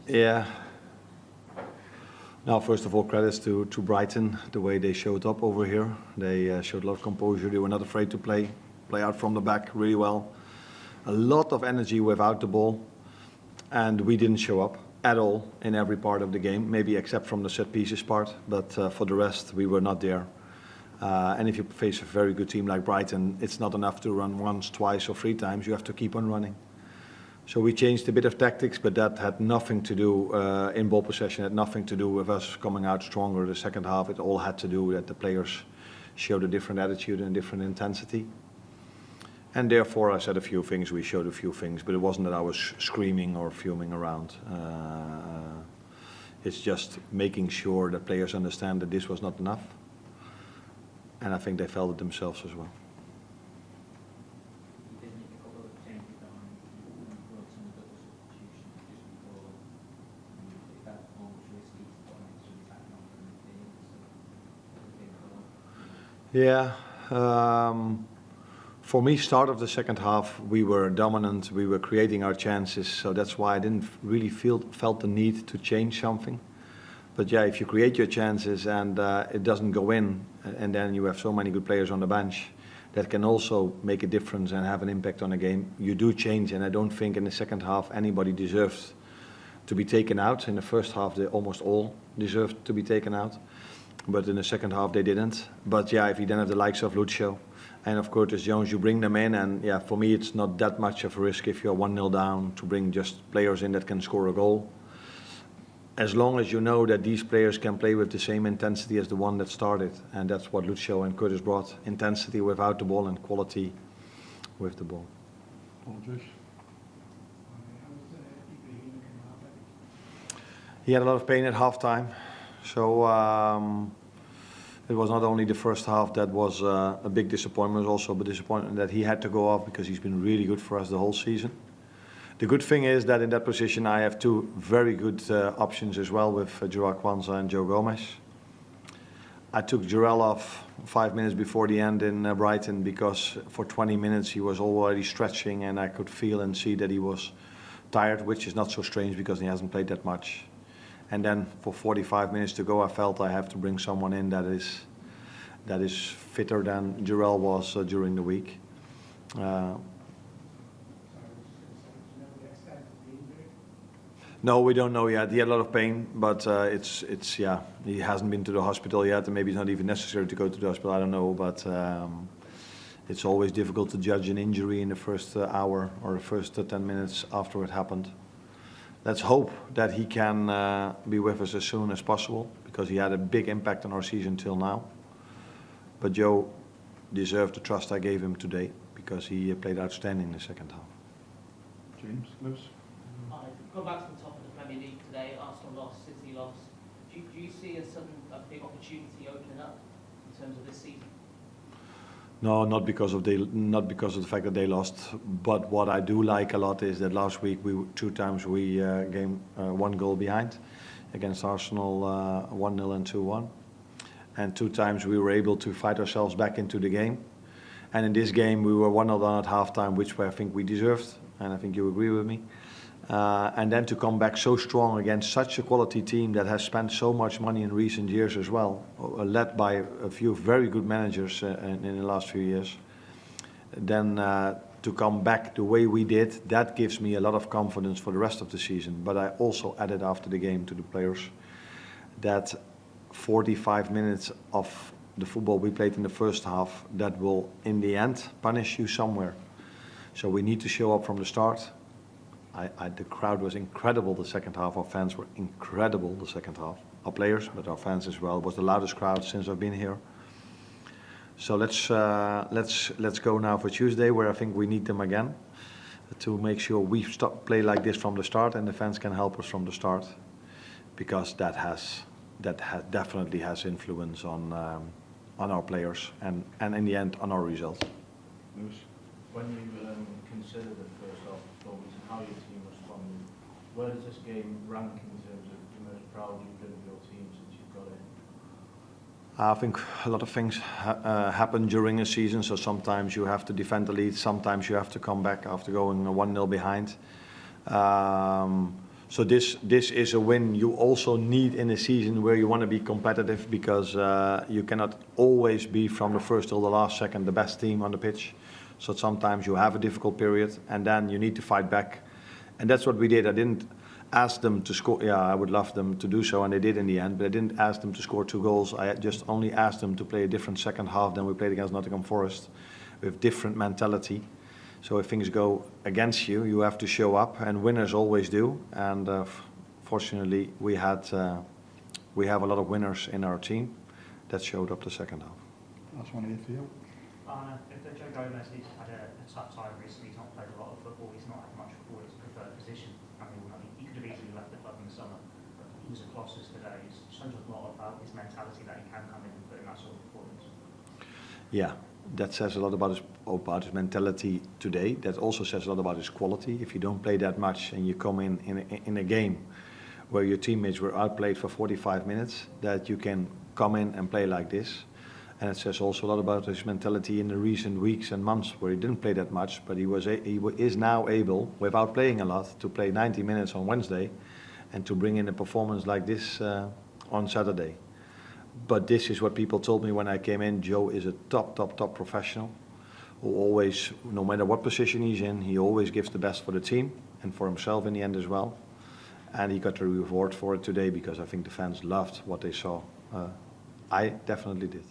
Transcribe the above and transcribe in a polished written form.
Yeah. Now, first of all, credits to Brighton, the way they showed up over here. They showed a lot of composure. They were not afraid to play out from the back really well. A lot of energy without the ball, and we didn't show up at all in every part of the game, maybe except from the set pieces part, but for the rest, we were not there. And if you face a very good team like Brighton, it's not enough to run once, twice, or 3 times. You have to keep on running. So we changed a bit of tactics, but that had nothing to do in ball possession, had nothing to do with us coming out stronger the second half. It all had to do that the players showed a different attitude and a different intensity. And therefore I said a few things, we showed a few things, but it wasn't that I was screaming or fuming around. It's just making sure that players understand that this was not enough. And I think they felt it themselves as well. Yeah, for me, start of the second half, we were dominant, we were creating our chances, so that's why I didn't really felt the need to change something. But yeah, if you create your chances and it doesn't go in, and then you have so many good players on the bench, that can also make a difference and have an impact on the game. You do change, and I don't think in the second half anybody deserves to be taken out. In the first half, they almost all deserved to be taken out. But in the second half they didn't. But yeah, if you then have the likes of Lucio and of Curtis Jones, you bring them in, and yeah, for me it's not that much of a risk if you're 1-0 down to bring just players in that can score a goal. As long as you know that these players can play with the same intensity as the one that started, and that's what Lucio and Curtis brought: intensity without the ball and quality with the ball. He had a lot of pain at halftime. So it was not only the first half that was a big disappointment, also a disappointment that he had to go off, because he's been really good for us the whole season. The good thing is that in that position I have 2 very good options as well, with Joao Kwanzaa and Joe Gomez. I took Jarell off 5 minutes before the end in Brighton, because for 20 minutes he was already stretching, and I could feel and see that he was tired, which is not so strange because he hasn't played that much. And then for 45 minutes to go, I felt I have to bring someone in that is fitter than Jarell was during the week. No, we don't know yet. He had a lot of pain, but it's yeah, he hasn't been to the hospital yet, and maybe it's not even necessary to go to the hospital. I don't know, but it's always difficult to judge an injury in the first hour or the first 10 minutes after it happened. Let's hope that he can be with us as soon as possible, because he had a big impact on our season till now. But Joe deserved the trust I gave him today, because he played outstanding in the second half. James, Lewis? Come back to the top of the Premier League today. Arsenal lost, City lost. Do you see a big opportunity opening up in terms of this season? No, not because of the fact that they lost. But what I do like a lot is that last week 2 times we came 1 goal behind against Arsenal, 1-0 and 2-1, and 2 times we were able to fight ourselves back into the game. And in this game we were 1-0 down at halftime, which I think we deserved, and I think you agree with me. And then to come back so strong against such a quality team that has spent so much money in recent years as well, led by a few very good managers in the last few years, then to come back the way we did, that gives me a lot of confidence for the rest of the season. But I also added after the game to the players that 45 minutes of the football we played in the first half, that will in the end punish you somewhere. So we need to show up from the start. The crowd was incredible the second half. Our fans were incredible the second half. Our players, but our fans as well. It was the loudest crowd since I've been here. So let's go now for Tuesday, where I think we need them again, to make sure we play like this from the start, and the fans can help us from the start, because that definitely has influence on our players and in the end on our results. When you consider the first half performance and how your team responded, where does this game rank in terms of the most proud you've been of your team since you've got it? I think a lot of things happen during a season, so sometimes you have to defend the lead, sometimes you have to come back after going 1-0 behind. So this is a win you also need in a season where you want to be competitive, because you cannot always be from the first till the last second the best team on the pitch. So sometimes you have a difficult period and then you need to fight back. And that's what we did. I didn't ask them to score. Yeah, I would love them to do so, and they did in the end. But I didn't ask them to score 2 goals. I just only asked them to play a different second half than we played against Nottingham Forest, with different mentality. So if things go against you, you have to show up, and winners always do. And fortunately, we have a lot of winners in our team that showed up the second half. Last one here for you. Arne, if Joe Gomez has had a tough time recently, he's not played a lot of football, he's not had much football, his preferred position. I mean, he could have easily left the club in the summer, but he was a Colossus today. It shows a lot about his mentality that he can come in and put in that sort of performance. Yeah, that says a lot about his mentality today. That also says a lot about his quality. If you don't play that much and you come in a game where your teammates were outplayed for 45 minutes, that you can come in and play like this. And it says also a lot about his mentality in the recent weeks and months where he didn't play that much, but he is now able, without playing a lot, to play 90 minutes on Wednesday and to bring in a performance like this on Saturday. But this is what people told me when I came in. Joe is a top professional who always, no matter what position he's in, he always gives the best for the team and for himself in the end as well. And he got the reward for it today, because I think the fans loved what they saw. I definitely did.